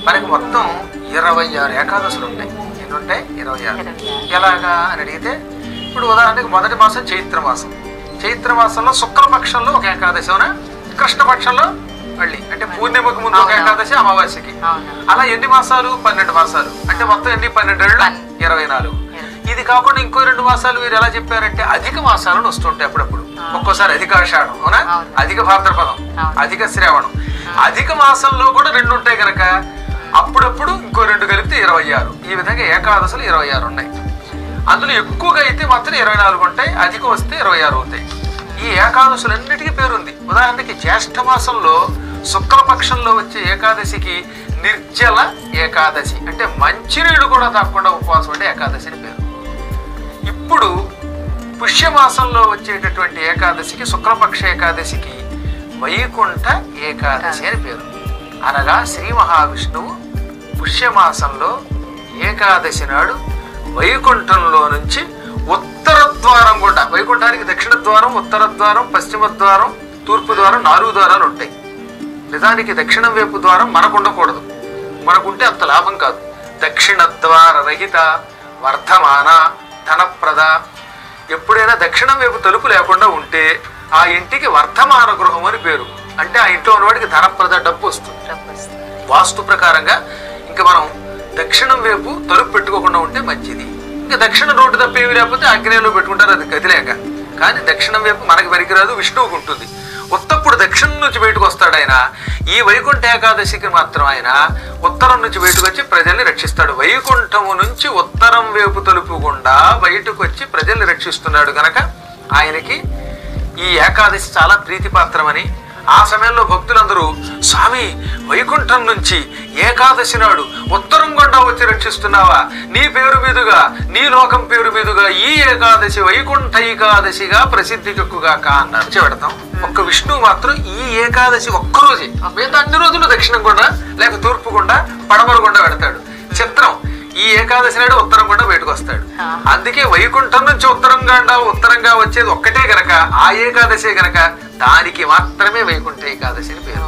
మనకి మొత్తం 26 ఏకాదశులు ఉంటాయి. ఎన్ని ఉంటాయి? 26. ఎలాగా అని అడిగితే, ఇప్పుడు ఉదాహరణకి మొదటి మాసం చైత్రమాసం. చైత్రమాసంలో శుక్లపక్షంలో ఒక ఏకాదశి, అవునా? కృష్ణపక్షంలో మళ్ళీ అంటే పూర్ణిమకు ముందు ఒక ఏకాదశి, అమావాస్యకి. అలా ఎన్ని మాసాలు? 12 మాసాలు. అంటే మొత్తం ఎన్ని? 12 ఏళ్ళు 24. ఇది కాకుండా ఇంకో 2 మాసాలు వీరు ఎలా చెప్పారంటే అధిక మాసాలను వస్తుంటాయి అప్పుడప్పుడు. ఒక్కోసారి అధిక ఆషాఢం, అవునా? అధిక భాద్రపదం, అధిక శ్రావణం. అధిక మాసంలో కూడా 2 ఉంటాయి కనుక అప్పుడప్పుడు ఇంకో 2 కలిపితే 26. ఈ విధంగా ఏకాదశులు 26 ఉన్నాయి. అందులో ఎక్కువగా అయితే మాత్రం 24 ఉంటాయి, అధికం వస్తే 26 అవుతాయి. ఈ ఏకాదశులన్నిటికీ పేరుంది. ఉదాహరణకి జ్యేష్ఠ మాసంలో శుక్లపక్షంలో వచ్చే ఏకాదశికి నిర్జల ఏకాదశి, అంటే మంచినీళ్ళు కూడా తాగకుండా ఉపవాసం అంటే ఏకాదశి అని పేరు. ఇప్పుడు పుష్యమాసంలో వచ్చేటటువంటి ఏకాదశికి, శుక్లపక్ష ఏకాదశికి వైకుంఠ ఏకాదశి అని పేరు. అనగా శ్రీ మహావిష్ణువు పుష్యమాసంలో ఏకాదశి నాడు వైకుంఠంలో నుంచి ఉత్తర ద్వారం గుండా, వైకుంఠానికి దక్షిణ ద్వారం, ఉత్తర ద్వారం, పశ్చిమ ద్వారం, తూర్పు ద్వారం, 4 ద్వారాలు ఉంటాయి. నిజానికి దక్షిణం వైపు ద్వారం మనకు ఉండకూడదు, మనకుంటే అంత లాభం కాదు. దక్షిణ ద్వార రహిత వర్ధమాన ధనప్రద. ఎప్పుడైనా దక్షిణం వైపు తలుపు లేకుండా ఉంటే ఆ ఇంటికి వర్ధమాన గృహం అని పేరు. అంటే ఆ ఇంట్లో ఉన్నవాడికి ధనప్రద, డబ్బు వస్తుంది. వాస్తు ప్రకారంగా ఇంకా మనం దక్షిణం వైపు తలుపు పెట్టుకోకుండా ఉంటే మంచిది. ఇంకా దక్షిణ రోడ్డు తప్ప ఏమి లేకపోతే ఆగ్నేయంలో పెట్టుకుంటారు, అది గదిలేక. కానీ దక్షిణం వైపు మనకి పనికిరాదు, విష్ణువుకు ఉంటుంది. ఉత్తప్పుడు దక్షిణం నుంచి బయటకు వస్తాడు ఆయన. ఈ వైకుంఠ ఏకాదశికి మాత్రం ఆయన ఉత్తరం నుంచి బయటకు వచ్చి ప్రజల్ని రక్షిస్తాడు. వైకుంఠము నుంచి ఉత్తరం వైపు తలుపు గుండా బయటకు వచ్చి ప్రజల్ని రక్షిస్తున్నాడు గనక ఆయనకి ఈ ఏకాదశి చాలా ప్రీతిపాత్రమని, ఆ సమయంలో భక్తులందరూ స్వామి వైకుంఠం నుంచి ఏకాదశి నాడు ఉత్తరం గుండా వచ్చి రక్షిస్తున్నావా, నీ పేరు మీదుగా, నీ లోకం పేరు మీదుగా ఈ ఏకాదశి వైకుంఠ ఏకాదశిగా ప్రసిద్ధికెక్కుగాక అన్నారు. చెబెడతాం. ఒక్క విష్ణువు మాత్రం ఈ ఏకాదశి ఒక్కరోజే, మిగతా అన్ని రోజులు దక్షిణం గుండా లేక తూర్పు గుండా పడమర గుండా పెడతాడు. చిత్రం, ఈ ఏకాదశి నాడు ఉత్తరం గుండా బయటకు వస్తాడు. అందుకే వైకుంఠం నుంచి ఉత్తరంగా వచ్చేది ఒక్కటే గనక ఆ ఏకాదశి గనక దానికి మాత్రమే వైకుంఠ ఏకాదశి అని పేరు.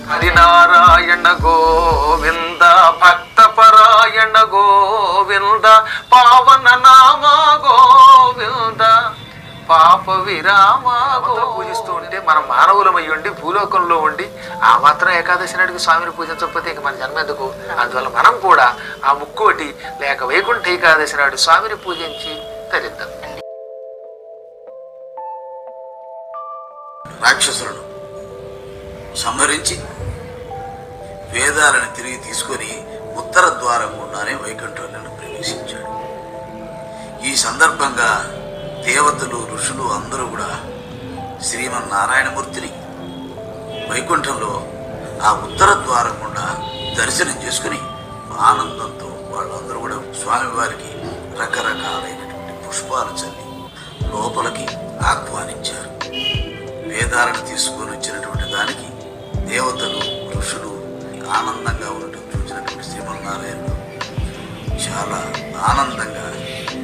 హరినారాయణ గోవింద, భక్తపరాయణ గోవింద, పావన నామ గోవింద, పాప విరామ. పూజిస్తూ ఉంటే మనం మానవులమై ఉండి భూలోకంలో ఉండి ఆ మాత్రం ఏకాదశి నాటికి స్వామిని పూజించకపోతే ఇంక మన జన్మ ఎందుకు? అందువల్ల మనం కూడా ఆ ముక్కోటి లేక వైకుంఠ ఏకాదశి నాడు స్వామిని పూజించి తరిద్దాం. రాక్షసులను సంహరించి వేదాలను తిరిగి తీసుకొని ఉత్తర ద్వారం గుండానే వైకుంఠంలో ప్రవేశించాడు. ఈ సందర్భంగా దేవతలు, ఋషులు అందరూ కూడా శ్రీమన్నారాయణమూర్తిని వైకుంఠంలో ఆ ఉత్తర ద్వారం గుండా దర్శనం చేసుకుని ఆనందంతో వాళ్ళందరూ కూడా స్వామివారికి రకరకాలైనటువంటి పుష్పాలు చల్లి లోపలికి ఆహ్వానించారు. వేదాలను తీసుకొని వచ్చినటువంటి దానికి దేవతలు, ఋషులు ఆనందంగా ఉండటం చూసినటువంటి శ్రీమన్నారాయణుడు చాలా ఆనందంగా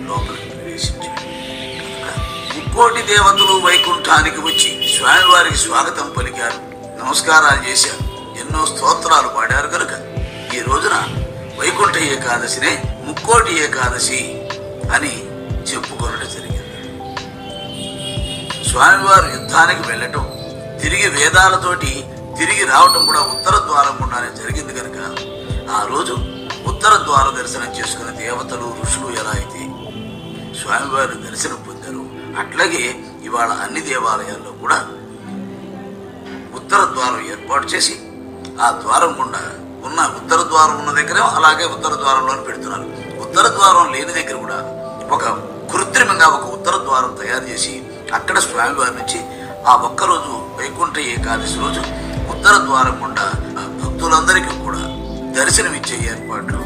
లోపలికి ప్రవేశించాడు. ముక్కోటి దేవతలు వైకుంఠానికి వచ్చి స్వామివారికి స్వాగతం పలికారు, నమస్కారాలు చేశారు, ఎన్నో స్తోత్రాలు పాడారు. కనుక ఈ రోజున వైకుంఠ ఏకాదశినే ముక్కోటి ఏకాదశి అని చెప్పుకొనడం జరిగింది. స్వామివారు యుద్ధానికి వెళ్ళటం, తిరిగి వేదాలతోటి తిరిగి రావటం కూడా ఉత్తర ద్వారం గుండానే జరిగింది. కనుక ఆ రోజు ఉత్తర ద్వార దర్శనం చేసుకున్న దేవతలు, ఋషులు ఎలా అయితే స్వామివారి దర్శనం పొందారు, అట్లాగే ఇవాళ అన్ని దేవాలయాల్లో కూడా ఉత్తర ద్వారం ఏర్పాటు చేసి ఆ ద్వారం గుండా ఉన్న ఉత్తర ద్వారం ఉన్న దగ్గర అలాగే ఉత్తర ద్వారంలోనే పెడుతున్నారు. ఉత్తర ద్వారం లేని దగ్గర కూడా ఒక కృత్రిమంగా ఒక ఉత్తర ద్వారం తయారు చేసి అక్కడ స్వామివారి నుంచి ఆ ఒక్కరోజు వైకుంఠ ఏకాదశి రోజు ఉత్తర ద్వారం గుండా భక్తులందరికీ కూడా దర్శనమిచ్చే ఏర్పాట్లు